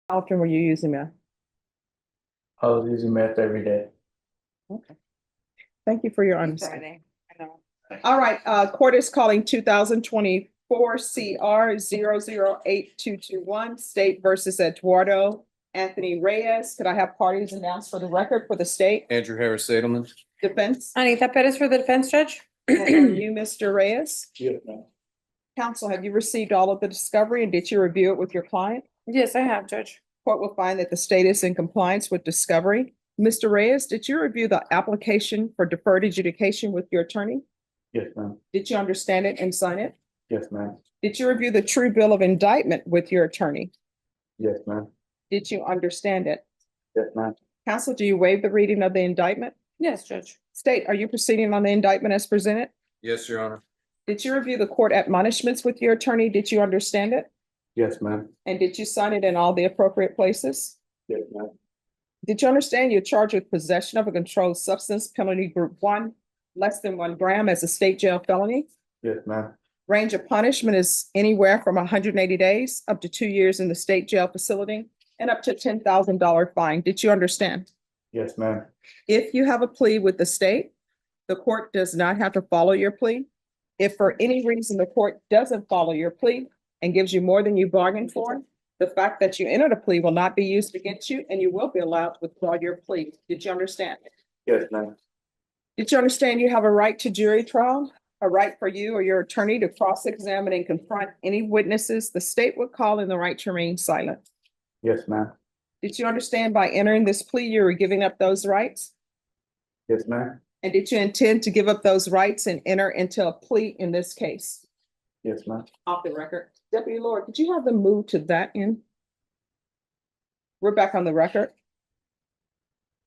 How often were you using meth? I was using meth every day. Okay. Thank you for your honesty. Friday. I know. All right, court is calling 2024 CR 0082221 State versus Eduardo Anthony Reyes. Could I have parties announced for the record for the state Andrew Harris Sadelman. defense? Anita Perez for the defense, judge? And are you, Mr. Reyes? Yes, ma'am. Counsel, have you received all of the discovery and did you review it with your client? Yes, I have, judge. Court will find that the state is in compliance with discovery. Mr. Reyes, did you review the application for deferred adjudication with your attorney? Yes, ma'am. Did you understand it and sign it? Yes, ma'am. Did you review the true bill of indictment with your attorney? Yes, ma'am. Did you understand it? Yes, ma'am. Counsel, do you waive the reading of the indictment? Yes, judge. State, are you proceeding on the indictment as presented? Yes, Your Honor. Did you review the court admonishments with your attorney? Did you understand it? Yes, ma'am. And did you sign it in all the appropriate places? Yes, ma'am. Did you understand you're charged with possession of a controlled substance, penalty group 1, less than 1 gram as a state jail felony? Yes, ma'am. Range of punishment is anywhere from 180 days up to 2 years in the state jail facility and up to $10,000 fine. Did you understand? Yes, ma'am. If you have a plea with the state, the court does not have to follow your plea. If for any reason the court doesn't follow your plea and gives you more than you bargained for, the fact that you entered a plea will not be used against you and you will be allowed to withdraw your plea. Did you understand? Yes, ma'am. Did you understand you have a right to jury trial? A right for you or your attorney to cross-examine and confront any witnesses the state would call in the right to remain silent? Yes, ma'am. Did you understand by entering this plea, you were giving up those rights? Yes, ma'am. And did you intend to give up those rights and enter into a plea in this case? Yes, ma'am. Off the record. Deputy Lord, could you have them move to that end? We're back on the record.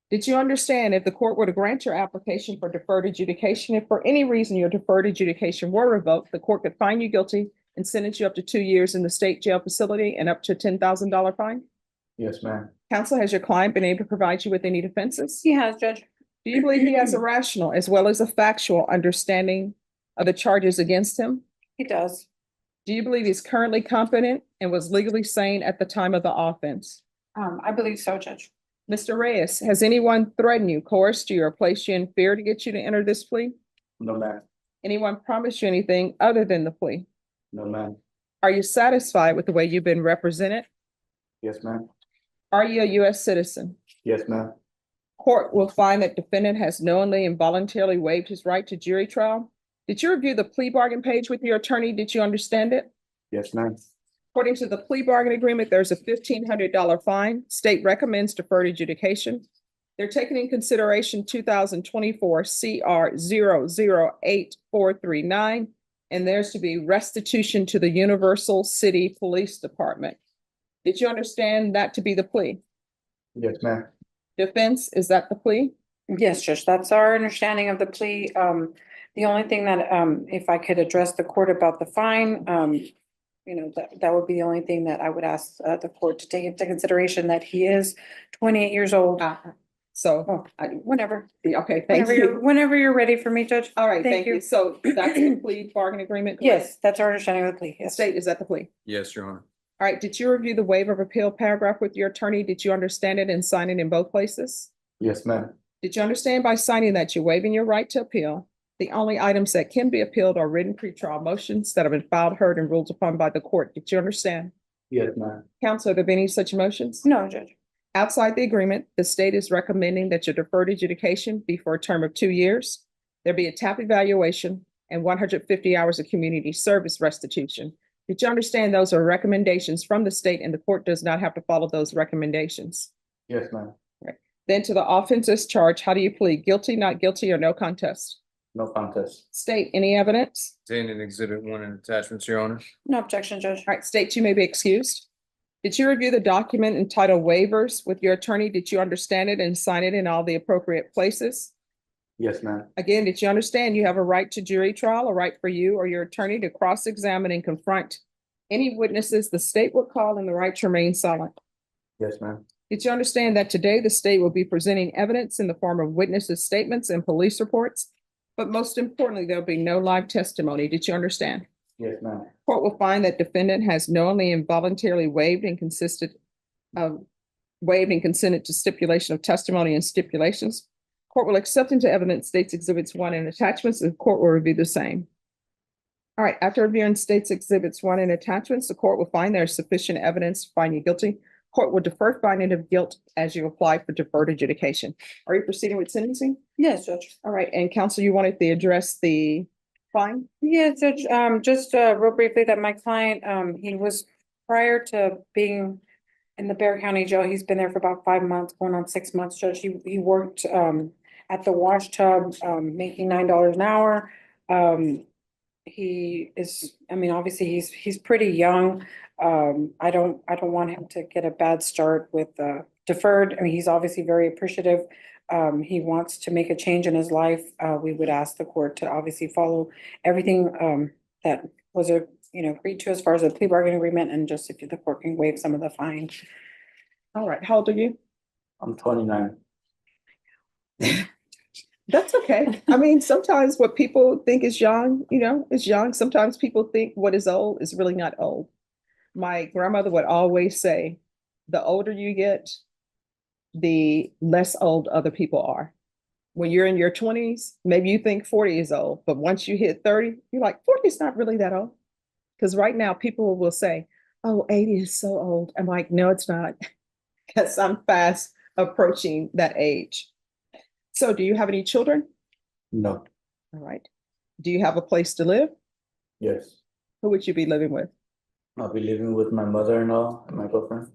Did you understand if the court were to grant your application for deferred adjudication, if for any reason your deferred adjudication were revoked, the court could find you guilty and sentence you up to 2 years in the state jail facility and up to $10,000 fine? Yes, ma'am. Counsel, has your client been able to provide you with any defenses? He has, judge. Do you believe he has a rational as well as a factual understanding of the charges against him? He does. Do you believe he's currently competent and was legally sane at the time of the offense? I believe so, judge. Mr. Reyes, has anyone threatened you, coerced you, or placed you in fear to get you to enter this plea? No, ma'am. Anyone promised you anything other than the plea? No, ma'am. Are you satisfied with the way you've been represented? Yes, ma'am. Are you a U.S. citizen? Yes, ma'am. Court will find that defendant has knowingly and voluntarily waived his right to jury trial. Did you review the plea bargain page with your attorney? Did you understand it? Yes, ma'am. According to the plea bargain agreement, there's a $1,500 fine. State recommends deferred adjudication. They're taking in consideration 2024 CR 008439, and there's to be restitution to the Universal City Police Department. Did you understand that to be the plea? Yes, ma'am. Defense, is that the plea? Yes, judge. That's our understanding of the plea. The only thing that, if I could address the court about the fine, that would be the only thing that I would ask the court to take into consideration, that he is 28 years old. So, Whenever, okay, thank you. whenever you're ready for me, judge. All right, Thank thank you. you. So that's the plea bargain agreement? Yes, that's our understanding of the plea. Yes. State, is that the plea? Yes, Your Honor. All right, did you review the waiver of appeal paragraph with your attorney? Did you understand it and sign it in both places? Yes, ma'am. Did you understand by signing that you're waiving your right to appeal? The only items that can be appealed are written pretrial motions that have been filed, heard, and ruled upon by the court. Did you understand? Yes, ma'am. Counsel, have there been any such motions? No, judge. Outside the agreement, the state is recommending that your deferred adjudication be for a term of 2 years. There be a TAP evaluation and 150 hours of community service restitution. Did you understand those are recommendations from the state and the court does not have to follow those recommendations? Yes, ma'am. Then to the offenses charge, how do you plead? Guilty, not guilty, or no contest? No contest. State, any evidence? Contained in Exhibit 1 and attachments, Your Honor. No objection, judge. All right, state, you may be excused. Did you review the document entitled waivers with your attorney? Did you understand it and sign it in all the appropriate places? Yes, ma'am. Again, did you understand you have a right to jury trial, a right for you or your attorney to cross-examine and confront any witnesses the state would call and the right to remain silent? Yes, ma'am. Did you understand that today the state will be presenting evidence in the form of witnesses' statements and police reports? But most importantly, there'll be no live testimony. Did you understand? Yes, ma'am. Court will find that defendant has knowingly and voluntarily waived and waived and consented to stipulation of testimony and stipulations. Court will accept into evidence states exhibits 1 and attachments. The court will review the same. All right, after reviewing states exhibits 1 and attachments, the court will find there is sufficient evidence to find you guilty. Court will defer finding of guilt as you apply for deferred adjudication. Are you proceeding with sentencing? Yes, Judge. All right, and counsel, you wanted to address the fine? Yeah, Judge, just real briefly that my client, he was prior to being in the Bear County Jail, he's been there for about 5 months, going on 6 months, Judge. He worked at the wash tub, making $9 an hour. He is, I mean, obviously, he's pretty young. I don't want him to get a bad start with deferred. I mean, he's obviously very appreciative. He wants to make a change in his life. We would ask the court to obviously follow everything that was agreed to as far as the plea bargaining agreement, and just if the court can waive some of the fine. All right, how old are you? I'm 29. That's okay. I mean, sometimes what people think is young, is young. Sometimes people think what is old is really not old. My grandmother would always say, the older you get, the less old other people are. When you're in your 20s, maybe you think 40 is old, but once you hit 30, you're like, 40 is not really that old. Because right now people will say, oh, 80 is so old. I'm like, no, it's not. Because I'm fast approaching that age. So do you have any children? No. All right. Do you have a place to live? Yes. Who would you be living with? I'll be living with my mother-in-law and my girlfriend.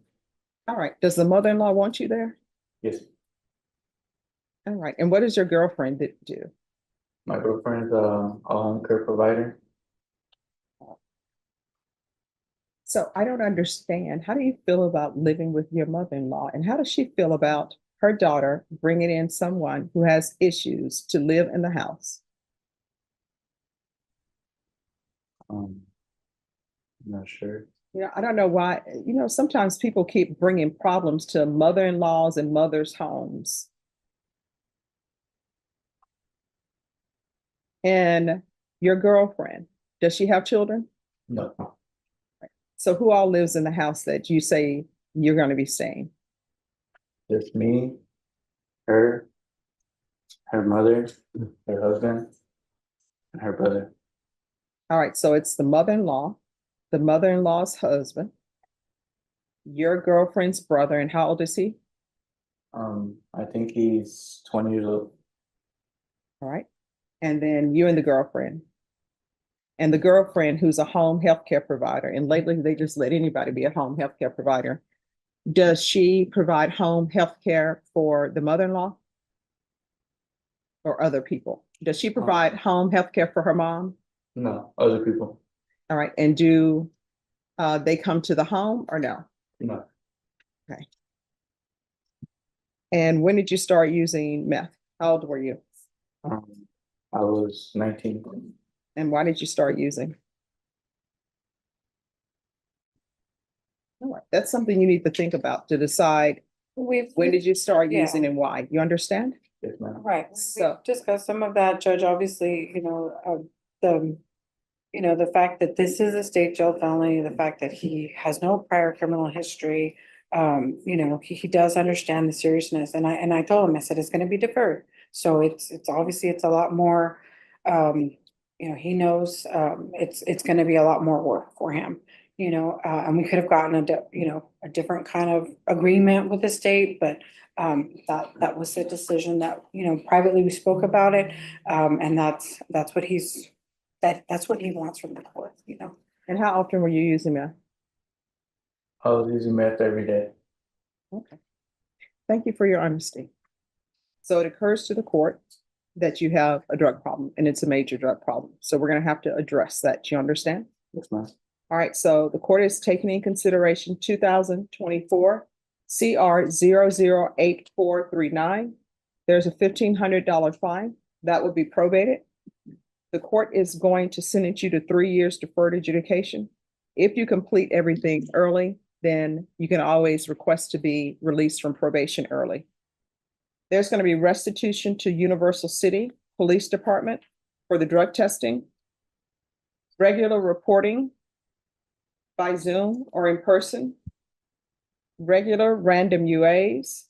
All right. Does the mother-in-law want you there? Yes. All right. And what does your girlfriend do? My girlfriend is a home care provider. So I don't understand. How do you feel about living with your mother-in-law? And how does she feel about her daughter bringing in someone who has issues to live in the house? I'm not sure. I don't know why, sometimes people keep bringing problems to mother-in-laws and mothers' homes. And your girlfriend, does she have children? No. So who all lives in the house that you say you're going to be staying? There's me, her mother, her husband, and her brother. All right, so it's the mother-in-law's husband, your girlfriend's brother, and how old is he? I think he's 20 years old. All right. And then you and the girlfriend. And the girlfriend who's a home healthcare provider. And lately they just let anybody be a home healthcare provider. Does she provide home healthcare for the mother-in-law? Or other people? Does she provide home healthcare for her mom? No, other people. All right. And do they come to the home or no? No. Okay. And when did you start using meth? How old were you? I was 19. And why did you start using? All right. That's something you need to think about to decide when did you start Yeah. using and why. You understand? Yes, ma'am. Right, So- we discussed some of that, Judge, obviously, the fact that this is a state jail felony, the fact that he has no prior criminal history. He does understand the seriousness, and I told him, I said, it's gonna be deferred. So it's obviously, it's a lot more, he knows, it's gonna be a lot more work for him. And we could have gotten a different kind of agreement with the state, but that was the decision that, privately we spoke about it. And that's what that's what he wants from the court. And how often were you using meth? I was using meth every day. Okay. Thank you for your honesty. So it occurs to the court that you have a drug problem and it's a major drug problem. So we're going to have to address that. Do you understand? Yes, ma'am. All right. So the court is taking in consideration 2024 CR 008439. There's a $1,500 fine that will be probated. The court is going to sentence you to 3 years deferred adjudication. If you complete everything early, then you can always request to be released from probation early. There's going to be restitution to Universal City Police Department for the drug testing, regular reporting by Zoom or in person, regular random UAs,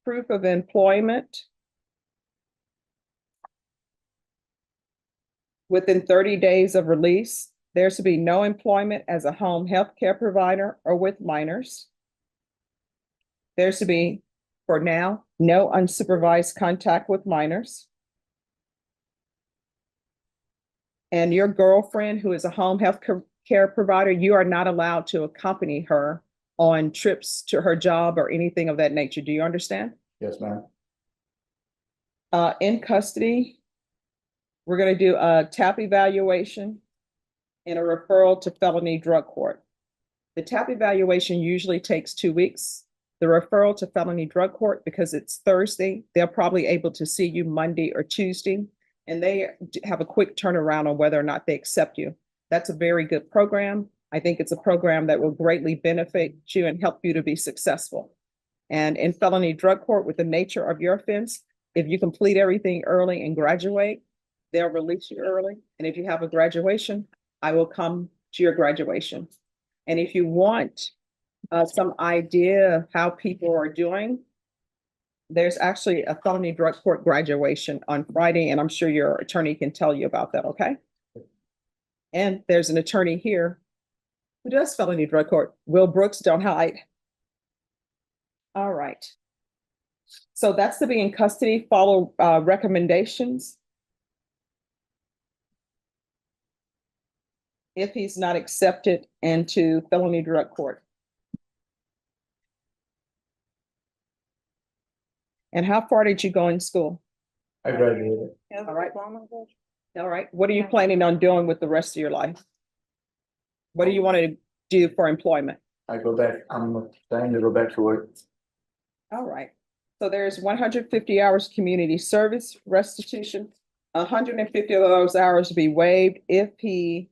proof of employment within 30 days of release. There should be no employment as a home health care provider or with minors. There should be, for now, no unsupervised contact with minors. And your girlfriend, who is a home health care provider, you are not allowed to accompany her on trips to her job or anything of that nature. Do you understand? Yes, ma'am. In custody, we're going to do a TAP evaluation and a referral to felony drug court. The TAP evaluation usually takes 2 weeks. The referral to felony drug court, because it's Thursday, they're probably able to see you Monday or Tuesday, and they have a quick turnaround on whether or not they accept you. That's a very good program. I think it's a program that will greatly benefit you and help you to be successful. And in felony drug court, with the nature of your offense, if you complete everything early and graduate, they'll release you early. And if you have a graduation, I will come to your graduation. And if you want some idea of how people are doing, there's actually a felony drug court graduation on Friday, and I'm sure your attorney can tell you about that, okay? And there's an attorney here who does felony drug court. Will Brooks, don't hide. All right. So that's to be in custody. Follow recommendations. If he's not accepted into felony drug court. And how far did you go in school? I graduated. All right. All right. What are you planning on doing with the rest of your life? What do you want to do for employment? I'm planning to go back to work. All right. So there's 150 hours community service restitution. 150 of those hours to be waived if he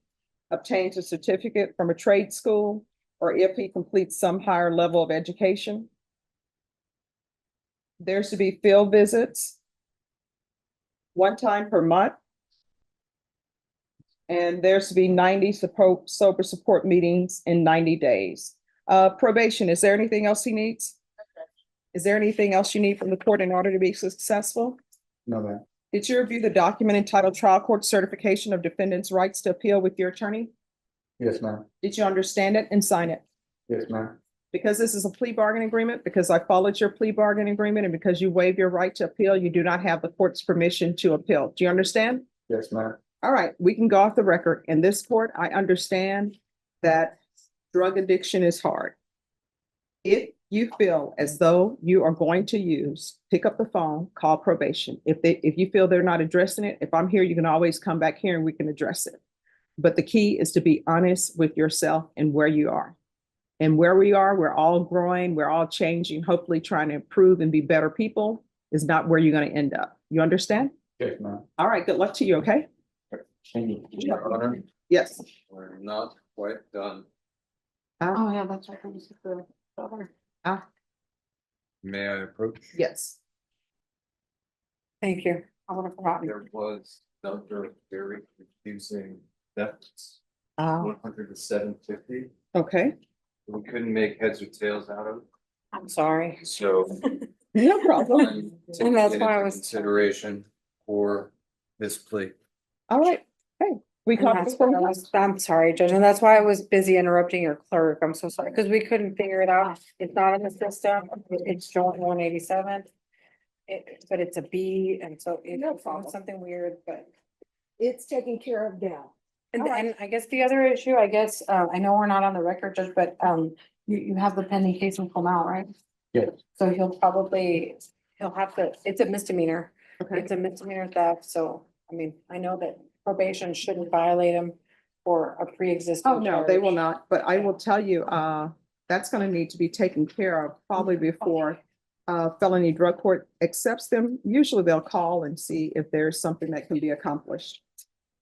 obtains a certificate from a trade school or if he completes some higher level of education. There's to be field visits 1 time per month. And there's to be 90 sober support meetings in 90 days. Probation, is there anything else he needs? Is there anything else you need from the court in order to be successful? No, ma'am. Did you review the document entitled Trial Court Certification of Defendant's Rights to Appeal with your attorney? Yes, ma'am. Did you understand it and sign it? Yes, ma'am. Because this is a plea bargaining agreement, because I followed your plea bargaining agreement, and because you waive your right to appeal, you do not have the court's permission to appeal. Do you understand? Yes, ma'am. All right, we can go off the record. In this court, I understand that drug addiction is hard. If you feel as though you are going to pick up the phone, call probation. If you feel they're not addressing it, if I'm here, you can always come back here and we can address it. But the key is to be honest with yourself and where you are. And where we are, we're all growing, we're all changing, hopefully trying to improve and be better people is not where you're going to end up. You understand? Yes, ma'am. All right, good luck to you, okay? Thank you. Your Honor, Yes. we're not quite done. Oh, yeah, that's right. This is the other. May I approach? Yes. Thank you. I would have forgotten. There was another very confusing thefts, Uh, 100 to 750. okay, We couldn't make heads or tails out of I'm sorry. it, so. no problem. I'm taking that's it why I into was- Consideration for this plea. All right, hey, we And caught that's this why one. I was- I'm sorry, Judge, and that's why I was busy interrupting your clerk. I'm so sorry, because we couldn't figure it out. It's not in the system. It's joint 187. But it's a B, and so No it's problem. something weird, but. It's taken care of now. And All right. and I guess the other issue, I guess, I know we're not on the record, Judge, but you have the pending case in Palmau, right? Yes. So he'll have to, it's a misdemeanor. Okay, It's a misdemeanor theft, so, I mean, I know that probation shouldn't violate him for a pre-existing. oh, no, they will charge. not, but I will tell you, that's gonna need to be taken care of probably before felony drug court accepts them. Usually they'll call and see if there's something that can be accomplished.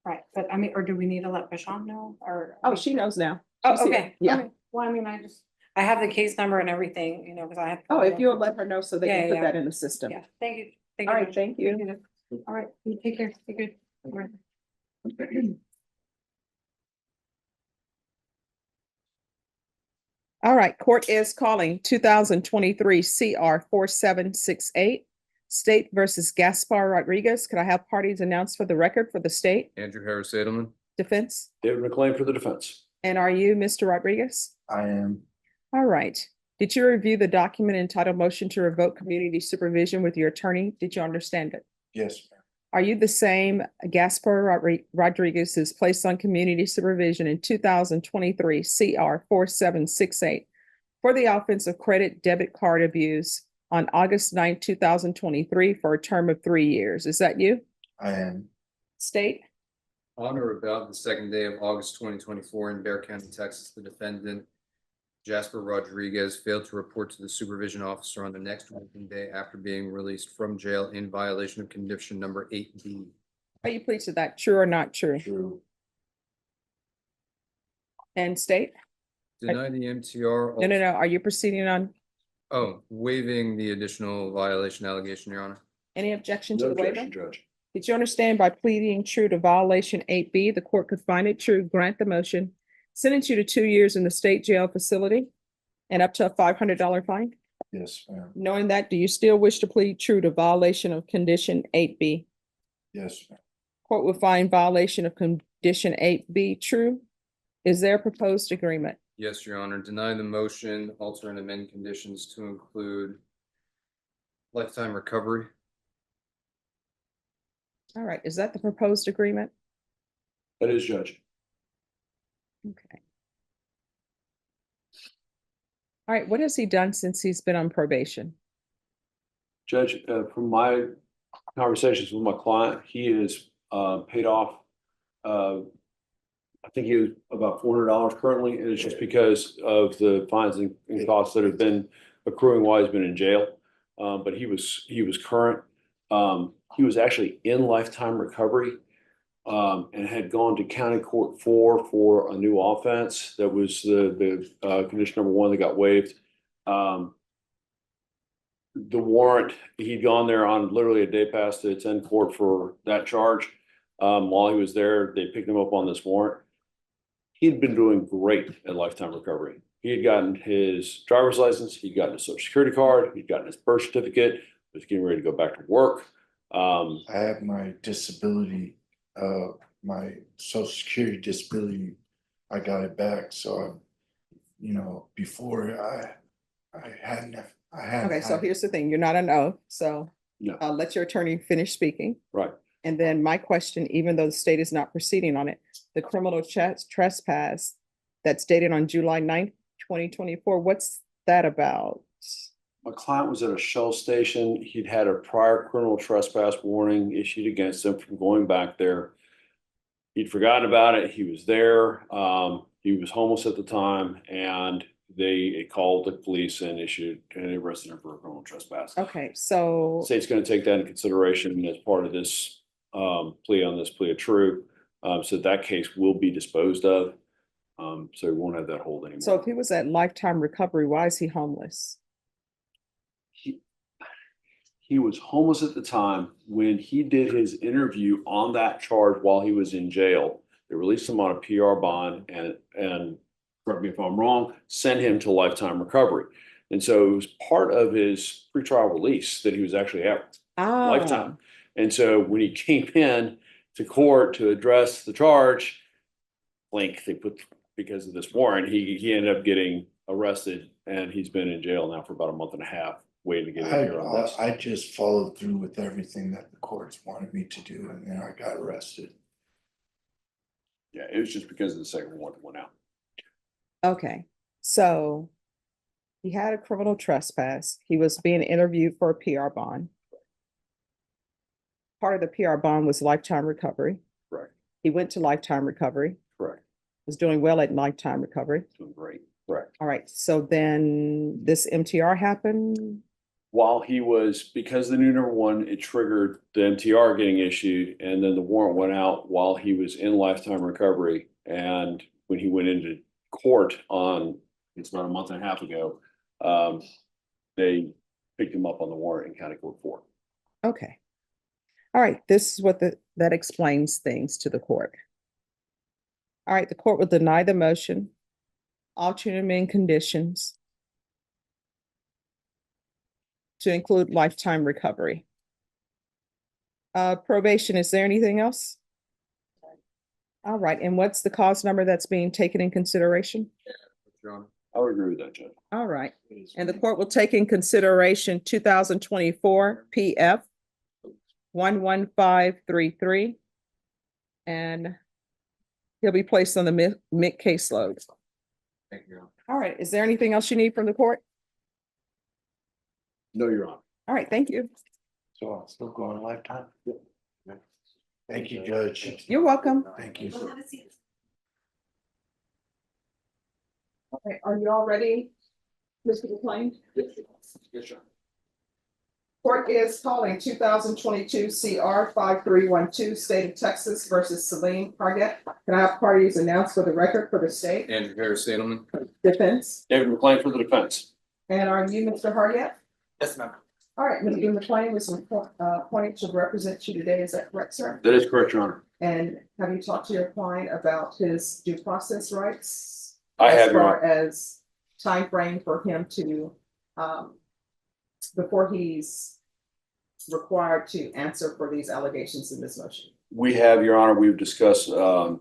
Right, but I mean, or do we need to let Bashan know, or? Oh, she knows now. Oh, She's here. okay. Yeah. Okay. Well, I mean, I have the case number and everything, you know, because I have. Oh, if you'll let her know so they Yeah, can put yeah. that in the system. Yeah, thank you. Thank All you, right, Judge. thank you. Judge. All right, you take care. Be good. All right. All right, court is calling 2023 CR 4768, State versus Gaspar Rodriguez. Could I have parties announced for the record for the state Andrew Harris Edelman. defense? David McLean for the defense. And are you Mr. Rodriguez? I am. All right. Did you review the document entitled Motion to Revoke Community Supervision with your attorney? Did you understand it? Yes, ma'am. Are you the same Gaspar Rodriguez who's placed on community supervision in 2023 CR 4768 for the offense of credit debit card abuse on August 9, 2023 for a term of 3 years? Is that you? I am. State? On or about the second day of August 2024 in Bear County, Texas, the defendant Jasper Rodriguez failed to report to the supervision officer on the next working day after being released from jail in violation of condition number 8B. Are you pleased with that? True or not true? True. And state? Deny the MTR. No. Are you proceeding on Oh, waiving the additional violation allegation, Your Honor. any objection to No the waiver? objection, Judge. Did you understand by pleading true to violation 8B, the court could find it true, grant the motion, sentence you to 2 years in the state jail facility and up to a $500 fine? Yes, ma'am. Knowing that, do you still wish to plead true to violation of condition 8B? Yes, ma'am. Court will find violation of condition 8B true. Is there a proposed agreement? Yes, Your Honor. Deny the motion, alter and amend conditions to include lifetime recovery. All right, is that the proposed agreement? That is, Judge. Okay. All right, what has he done since he's been on probation? Judge, from my conversations with my client, he is paid off. I think he was about $400 currently, and it's just because of the fines and costs that have been accruing while he's been in jail. But he was current. He was actually in lifetime recovery and had gone to county court for a new offense. That was the condition number 1 that got waived. The warrant, he'd gone there on literally a day past to attend court for that charge. While he was there, they picked him up on this warrant. He'd been doing great at lifetime recovery. He had gotten his driver's license, he'd gotten his social security card, he'd gotten his birth certificate, was getting ready to go back to work. I have my disability, my social security disability, I got it back, so, before I hadn't. Okay, so here's the thing, you're not an oath, so No. let your attorney finish speaking. Right. And then my question, even though the state is not proceeding on it, the criminal trespass that's dated on July 9th, 2024, what's that about? My client was at a Shell station. He'd had a prior criminal trespass warning issued against him from going back there. He'd forgotten about it. He was there. He was homeless at the time, and they called the police and arrested him for a criminal trespass. Okay, so, State's going to take that into consideration as part of this plea of true. So that case will be disposed of. So we won't have that hold anymore. so if he was at lifetime recovery, why is he homeless? He was homeless at the time when he did his interview on that charge while he was in jail. They released him on a PR bond and correct me if I'm wrong, sent him to lifetime recovery. And so it was part of his pretrial release that he was actually at lifetime. And so when he came in to court to address the charge, because of this warrant, he ended up getting arrested, and he's been in jail now for about a month and a half waiting to get in here on this. I just followed through with everything that the courts wanted me to do, and then I got arrested. Yeah, it was just because of the second warrant that went out. Okay, so he had a criminal trespass. He was being interviewed for a PR bond. Part of the PR bond was lifetime recovery. Correct. He went to lifetime recovery, Correct. was doing well at lifetime recovery. Doing great. Correct. All right, so then this MTR happened. While he was, because the new number 1, it triggered the MTR getting issued, and then the warrant went out while he was in lifetime recovery. And when he went into court it's about a month and a half ago, they picked him up on the warrant in county court 4. Okay. All right, this is what that explains things to the court. All right, the court will deny the motion alternate conditions to include lifetime recovery. Probation, is there anything else? All right, and what's the cause number that's being taken in consideration? Your Honor. I would agree with that, Judge. All right, and the court will take in consideration 2024 PF 11533. And he'll be placed on the mid caseload. Thank you, Your Honor. All right, is there anything else you need from the court? No, Your Honor. All right, thank you. So I'll still go on lifetime? Thank you, Judge. You're welcome. Thank you. All right, are you all ready, Mr. McLean? Yes, sir. Court is calling 2022 CR 5312, State of Texas versus Celine Target. Can I have parties announced for the record for the state? Andrew Harris Sadelman. Defense. David McLean for the defense. And are you Mr. Hargett? Yes, ma'am. All right, Mr. McLean was appointed to represent you today. Is that correct, sir? That is correct, Your Honor. And have you talked to your client about his due process rights? I have, As Your far Honor. as time frame for him to, before he's required to answer for these allegations in this motion? We have, Your Honor, we've discussed our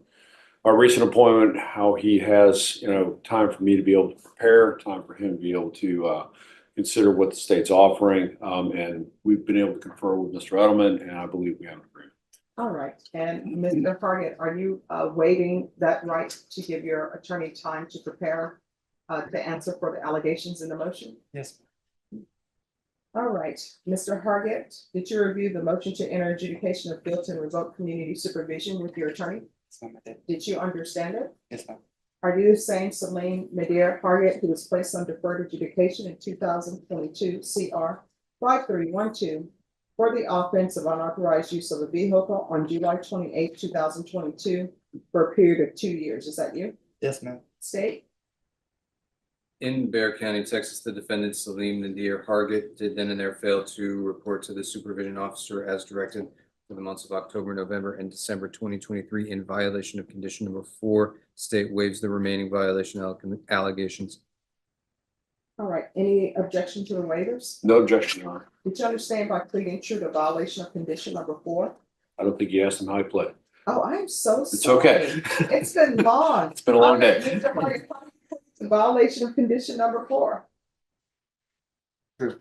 recent appointment, how he has, time for me to be able to prepare, time for him to be able to consider what the state's offering. And we've been able to confer with Mr. Edelman, and I believe we have an agreement. All right, and Mr. Hargett, are you waiving that right to give your attorney time to prepare to answer for the allegations in the motion? Yes. All right, Mr. Hargett, did you review the motion to enter adjudication of guilt and revoke community supervision with your attorney? Did you understand it? Yes, ma'am. Are you the same Celine Nadir Hargett who was placed on deferred adjudication in 2022 CR 5312 for the offense of unauthorized use of a vehicle on July 28, 2022 for a period of 2 years? Is that you? Yes, ma'am. State? In Bear County, Texas, the defendant Salim Nadir Hargett did then and there fail to report to the supervision officer as directed for the months of October, November, and December 2023 in violation of condition number 4. State waives the remaining violation allegations. All right, any objection to the waivers? No objection, Your Honor. Did you understand by pleading true to violation of condition number 4? I don't think you asked him how he played. Oh, I am so sorry. It's okay. It's been long. It's been a long All right, day. Mr. Hargett, violation of condition number 4. True.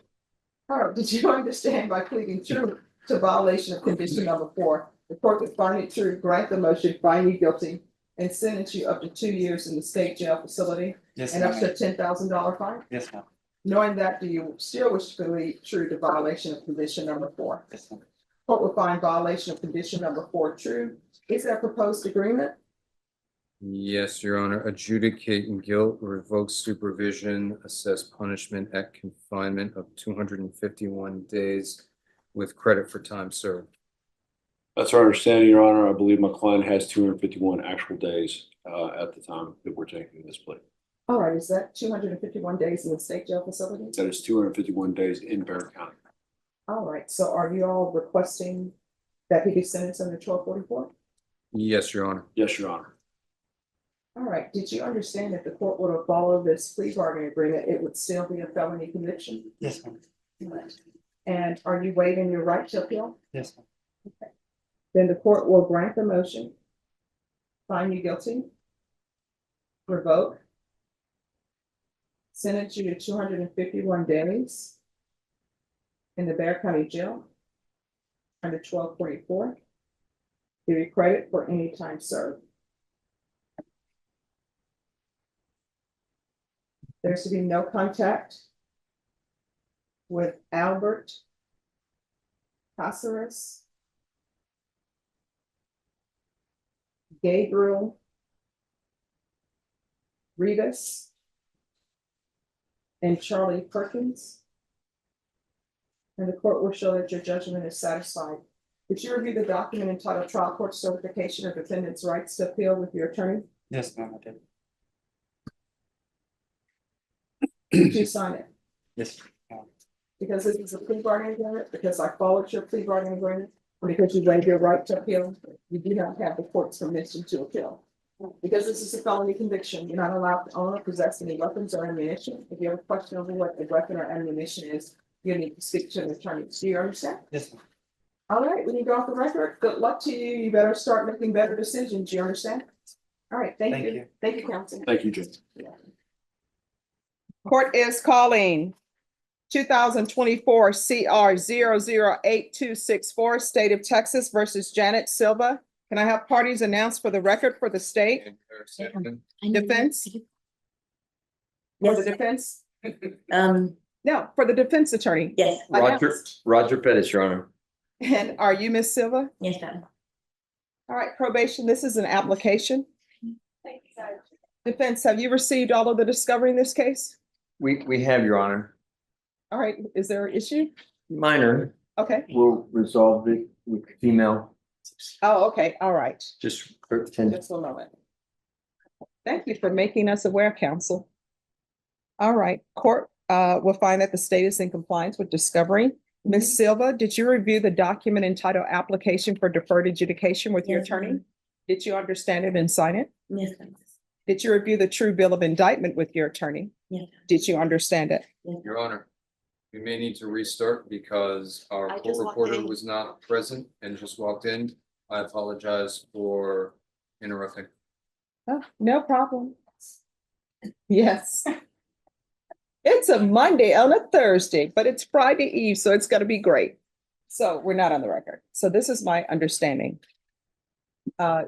All right, did you understand by pleading true to violation of condition number 4, the court would find it true, grant the motion, find you guilty, and sentence you up to 2 years in the state jail facility Yes, and up to ma'am. a $10,000 fine? Yes, ma'am. Knowing that, do you still wish to plead true to violation of condition number 4? Yes, ma'am. Court will find violation of condition number 4 true. Is there a proposed agreement? Yes, Your Honor. Adjudicate guilt, revoke supervision, assess punishment at confinement of 251 days with credit for time served. That's our understanding, Your Honor. I believe my client has 251 actual days at the time that we're taking this plea. All right, is that 251 days in the state jail facility? That is 251 days in Bear County. All right, so are you all requesting that he be sentenced under 1244? Yes, Your Honor. Yes, Your Honor. All right, did you understand if the court were to follow this plea bargaining agreement, it would still be a felony conviction? Yes, ma'am. And are you waiving your right to appeal? Yes, ma'am. Then the court will grant the motion, find you guilty, revoke, sentence you to 251 days in the Bear County Jail under 1244. Give you credit for any time served. There's to be no contact with Albert Caceres, Gabriel Rivas, and Charlie Perkins. And the court will show that your judgment is satisfied. Did you review the document entitled Trial Court Certification of Defendant's Rights to Appeal with your attorney? Yes, ma'am, I did. Did you sign it? Yes, ma'am. Because this is a plea bargaining agreement, because I followed your plea bargaining agreement, and because you waived your right to appeal, you do not have the court's permission to appeal. Because this is a felony conviction, you're not allowed to own or possess any weapons or ammunition. If you have a question over what a weapon or ammunition is, you need to speak to an attorney. Do you understand? Yes. All right, when you go off the record, good luck to you. You better start making better decisions. Do you understand? All right, thank Thank you. you. Thank you, counsel. Thank you, Jim. Court is calling 2024 CR 008264, State of Texas versus Janet Silva. Can I have parties announced for the record for the state? And Eric Sandman. Defense? For the defense? Um, No, for the defense attorney. yes, Roger Pettis, Your Honor. And are you Miss Silva? yes, ma'am. All right, probation, this is an application. Defense, have you received all of the discovery in this case? We have, Your Honor. All right, is there an issue? Minor, Okay. we'll resolve it with female, Oh, okay, all right. just pretend. Just a moment. Thank you for making us aware, counsel. All right, court will find that the state is in compliance with discovery. Ms. Silva, did you review the document entitled Application for Deferred Adjudication with your Yes, attorney? ma'am. Did you understand it and sign it? Yes, ma'am. Did you review the true bill of indictment with your attorney? Yes. Did you understand it? Your Honor, we may need to restart because our I court just walked reporter in. was not present and just walked in. I apologize for interrupting. Oh, no problem. Yes. It's a Monday on a Thursday, but it's Friday Eve, so it's gonna be great. So we're not on the record. So this is my understanding.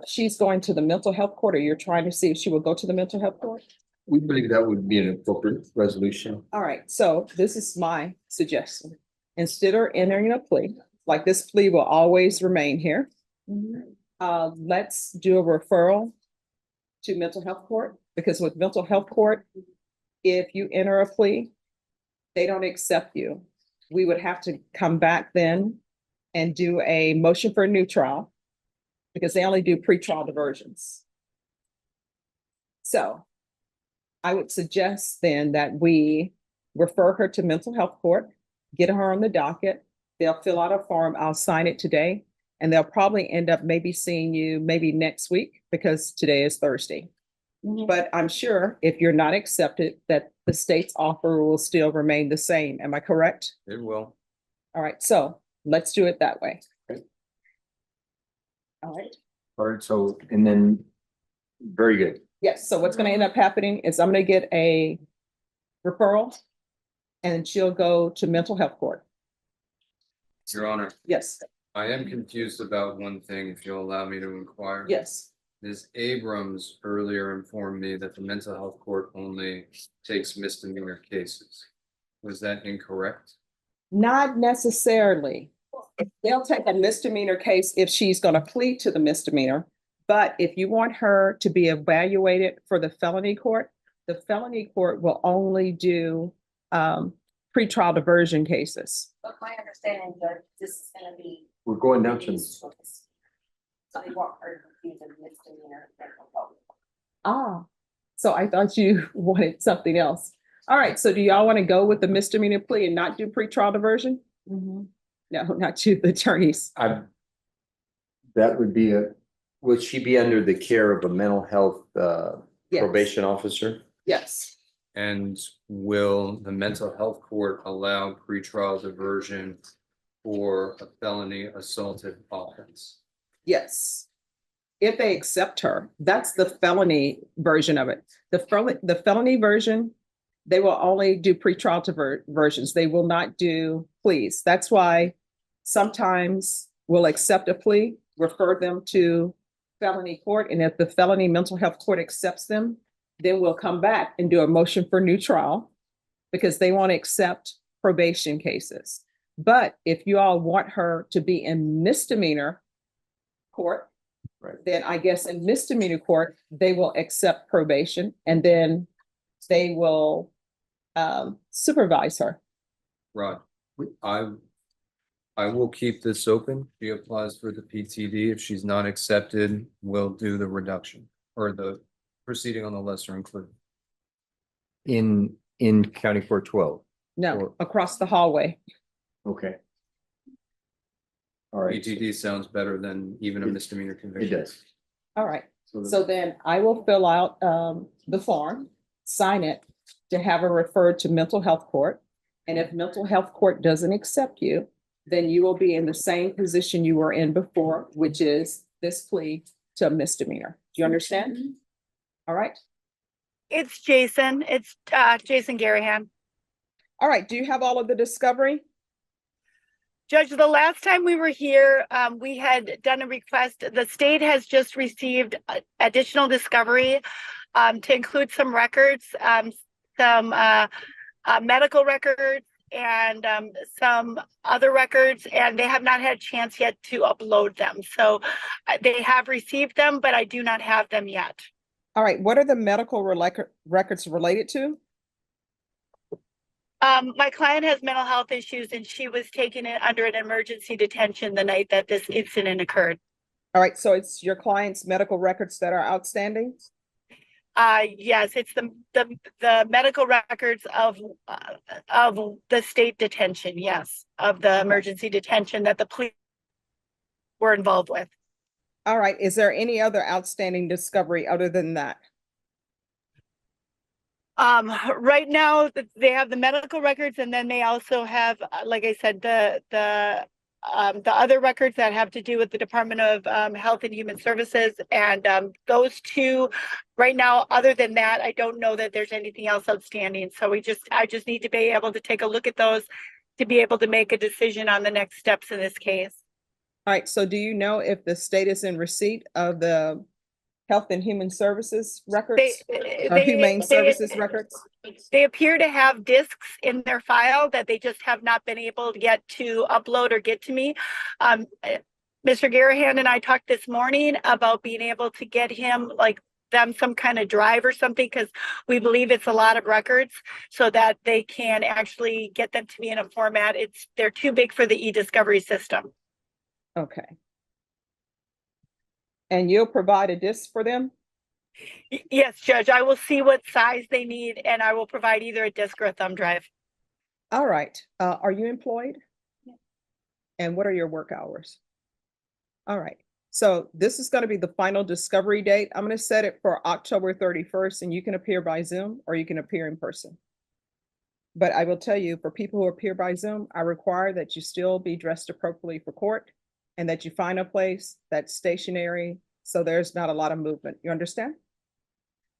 She's going to the mental health court, or you're trying to see if she will go to the mental health court? We believe that would be an appropriate resolution. All right, so this is my suggestion. Instead of entering a plea, like this plea will always remain here. Let's do a referral to mental health court, because with mental health court, if you enter a plea, they don't accept you. We would have to come back then and do a motion for a new trial, because they only do pretrial diversions. So I would suggest then that we refer her to mental health court, get her on the docket. They'll fill out a form. I'll sign it today, and they'll probably end up maybe seeing you maybe next week, because today is Thursday. But I'm sure if you're not accepted, that the state's offer will still remain the same. Am I correct? It will. All right, so let's do it that way. Okay. All right. All right, so, and then, very good. Yes, so what's gonna end up happening is I'm gonna get a referral, and she'll go to mental health court. Your Honor, Yes, I am confused about one thing, if you'll allow me to inquire. yes. Ms. Abrams earlier informed me that the mental health court only takes misdemeanor cases. Was that incorrect? Not necessarily. They'll take a misdemeanor case if she's gonna plead to the misdemeanor. But if you want her to be evaluated for the felony court will only do pretrial diversion cases. But my understanding that this is gonna be. We're going down to, So they want her to be the misdemeanor. Ah, so I thought you wanted something else. All right, so do y'all want to go with the misdemeanor plea and not do pretrial diversion? No, not to the attorneys. that would be would she be under the care of a mental health Yes. probation officer? Yes, And will the mental health court allow pretrial diversion for a felony assaulted offense? yes. If they accept her, that's the felony version of it. The felony version, they will only do pretrial diversions. They will not do pleas. That's why sometimes we'll accept a plea, refer them to felony court, and if the felony mental health court accepts them, then we'll come back and do a motion for new trial, because they won't accept probation cases. But if you all want her to be in misdemeanor court, Right. then I guess in misdemeanor court, they will accept probation, and then they will supervise her. Rod, I will keep this open. She applies for the PTD. If she's not accepted, we'll do the reduction or the proceeding on the lesser included. In County Court 12. No, Or- across the hallway. Okay. All right, PTD sounds better than even a misdemeanor it conviction. does. All right. So then I will fill out the form, sign it to have it referred to mental health court. And if mental health court doesn't accept you, then you will be in the same position you were in before, which is this plea to a misdemeanor. Do you understand? All right. It's Jason. It's Jason Garahan. All right. Do you have all of the discovery? Judge, the last time we were here, we had done a request. The state has just received additional discovery to include some records, some medical records and some other records, and they have not had a chance yet to upload them. So they have received them, but I do not have them yet. All right. What are the medical records related to? My client has mental health issues and she was taken in under an emergency detention the night that this incident occurred. All right. So it's your client's medical records that are outstanding? Yes, it's the medical records of the state detention, yes, of the emergency detention that the police were involved with. All right. Is there any other outstanding discovery other than that? Right now they have the medical records, and then they also have, like I said, the other records that have to do with the Department of Health and Human Services, and those two right now. Other than that, I don't know that there's anything else outstanding. So I just need to be able to take a look at those to be able to make a decision on the next steps in this case. All right. So do you know if the state is in receipt of the Health and Human Services records? Or Humane Services records? They appear to have discs in their file that they just have not been able yet to upload or get to me. Mr. Garahan and I talked this morning about being able to get him them some kind of drive or something, because we believe it's a lot of records, so that they can actually get them to me in a format. They're too big for the e-discovery system. Okay. And you'll provide a disc for them? Yes, Judge, I will see what size they need and I will provide either a disc or a thumb drive. All right. Are you employed? Yeah. And what are your work hours? All right. So this is going to be the final discovery date. I'm going to set it for October 31st, and you can appear by Zoom or you can appear in person. But I will tell you, for people who appear by Zoom, I require that you still be dressed appropriately for court and that you find a place that's stationary so there's not a lot of movement. You understand?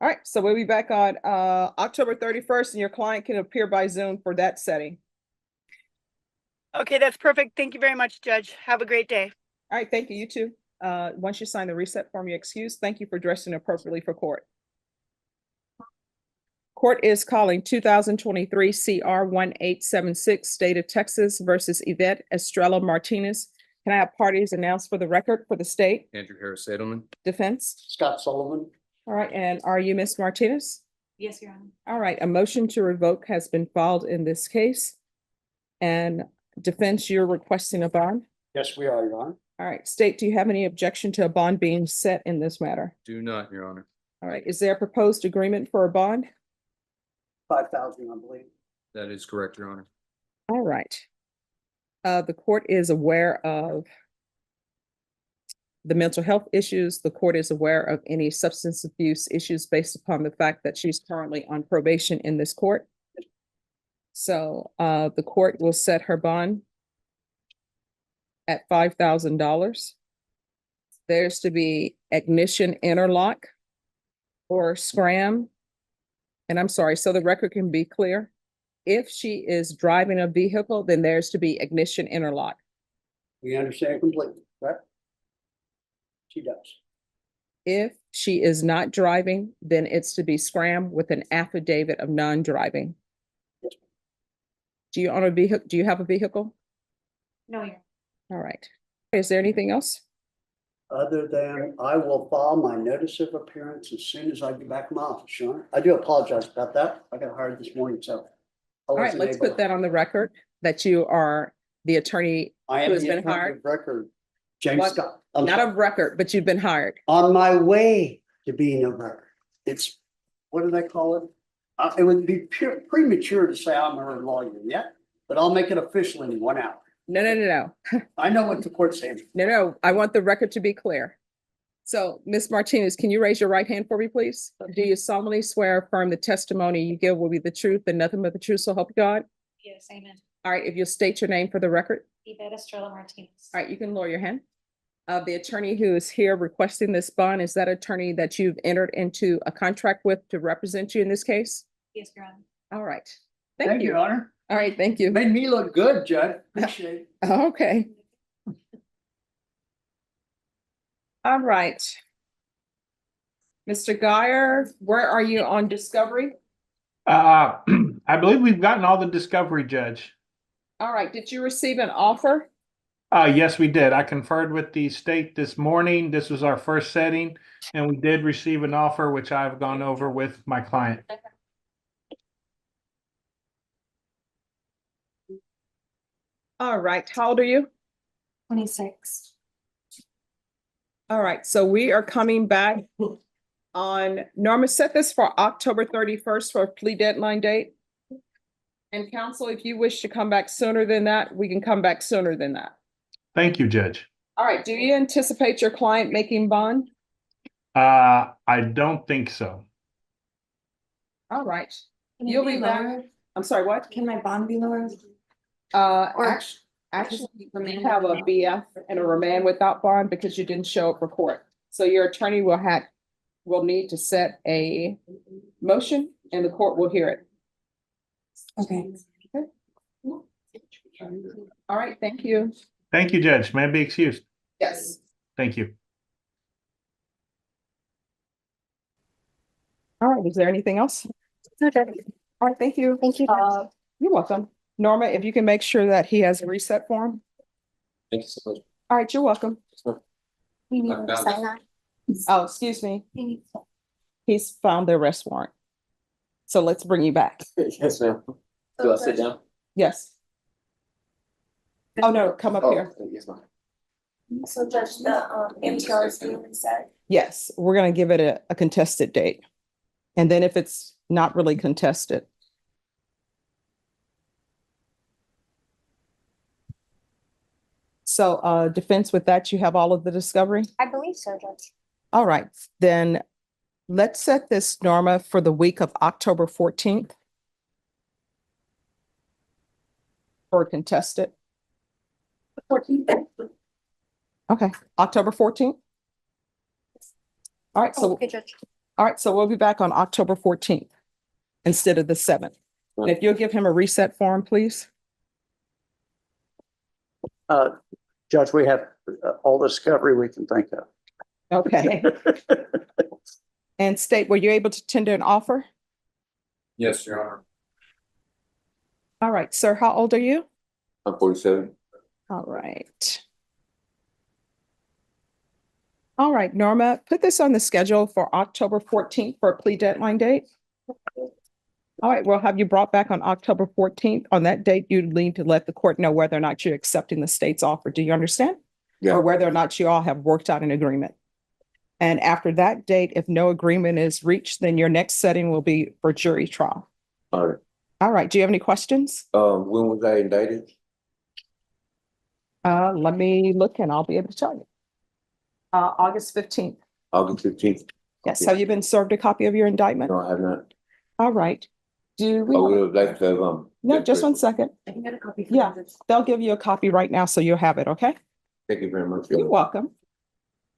All right, so we'll be back on October 31st, and your client can appear by Zoom for that setting. Okay, that's perfect. Thank you very much, Judge. Have a great day. All right, thank you. You too. Once you sign the reset form, you're excused. Thank you for dressing appropriately for court. Court is calling 2023 CR 1876, State of Texas versus Yvette Estrella Martinez. Can I have parties announced for the record for the state? Andrew Harris Edelman. Defense? Scott Sullivan. All right, and are you Ms. Martinez? Yes, Your Honor. All right, a motion to revoke has been filed in this case. And defense, you're requesting a bond? Yes, we are, Your Honor. All right, state, do you have any objection to a bond being set in this matter? Do not, Your Honor. All right, is there a proposed agreement for a bond? 5,000, I believe. That is correct, Your Honor. All right. The court is aware of the mental health issues. The court is aware of any substance abuse issues based upon the fact that she's currently on probation in this court. So the court will set her bond at $5,000. There's to be ignition interlock or scram. And I'm sorry, so the record can be clear. If she is driving a vehicle, then there's to be ignition interlock. We understand completely, correct? She does. If she is not driving, then it's to be scram with an affidavit of non-driving. Do you own a vehicle? Do you have a vehicle? No, Your All right. Is there anything else? Other than I will file my notice of appearance as soon as I get back in my office, Your Honor. I do apologize about that. I got hired this morning, so. All right, let's put that on the record that you are the attorney I who am has the been attorney hired. of record, James What? Scott. Not of record, but you've been hired. On my way to being a record. It's, what do they call it? It would be premature to say I'm a lawyer yet, but I'll make it official in 1 hour. No. I know what the court's saying. No. I want the record to be clear. So, Ms. Martinez, can you raise your right hand for me, please? Do you solemnly swear or affirm the testimony you give will be the truth and nothing but the truth, so help you God? Yes, amen. All right, if you'll state your name for the record. Yvette Estrella Martinez. All right, you can lower your hand. The attorney who is here requesting this bond, is that attorney that you've entered into a contract with to represent you in this case? Yes, Your Honor. All right. Thank you, Honor. All right, thank you. Made me look good, Judge. Appreciate it. Okay. All right. Mr. Guyer, where are you on discovery? I believe we've gotten all the discovery, Judge. All right, did you receive an offer? Yes, we did. I conferred with the state this morning. This was our first setting, and we did receive an offer, which I've gone over with my client. All right, how old are you? 26. All right, so we are coming back on, Norma, set this for October 31st for a plea deadline date. And counsel, if you wish to come back sooner than that, we can come back sooner than that. Thank you, Judge. All right, do you anticipate your client making bond? I don't think so. All right, Can it you'll be back. lowered? I'm sorry, what? Can my bond be lowered? Or- Actually, you have a BF and a remand without bond because you didn't show up for court. So your attorney will need to set a motion and the court will hear it. Okay. All right, thank you. Thank you, Judge. May I be excused? Yes. Thank you. All right, is there anything else? Okay. All right, thank you. Thank you. You're welcome. Norma, if you can make sure that he has a reset form. Thank you so much. All right, you're welcome. We need I've to got sign that. Oh, excuse me. We need to- He's found the arrest warrant. So let's bring you back. Yes, ma'am. Do I sit down? Yes. Oh, no, come up here. Yes, ma'am. So Judge, the MTR is being reset. Yes, we're gonna give it a contested date. And then if it's not really contested. So defense, with that, you have all of the discovery? I believe so, Judge. All right, then let's set this, Norma, for the week of October 14th. For contested. 14th. Okay, October 14th. All right, so, Okay, Judge. all right, so we'll be back on October 14th instead of the 7th. And if you'll give him a reset form, please. Judge, we have all the discovery we can think of. Okay. And state, were you able to tender an offer? Yes, Your Honor. All right, sir, how old are you? I'm 47. All right. All right, Norma, put this on the schedule for October 14th for a plea deadline date. All right, we'll have you brought back on October 14th. On that date, you need to let the court know whether or not you're accepting the state's offer. Do you understand? Yeah. Or whether or not you all have worked out an agreement. And after that date, if no agreement is reached, then your next setting will be for jury trial. All right. All right, do you have any questions? When was I indicted? Let me look and I'll be able to tell you. August 15th. August 15th. Yes, Okay. have you been served a copy of your indictment? No, I have not. All right. Do we? I would have liked to have, No, that just one first. second. I can get a copy. Yeah. They'll give you a copy right now, so you'll have it, okay? Thank you very much. You're welcome.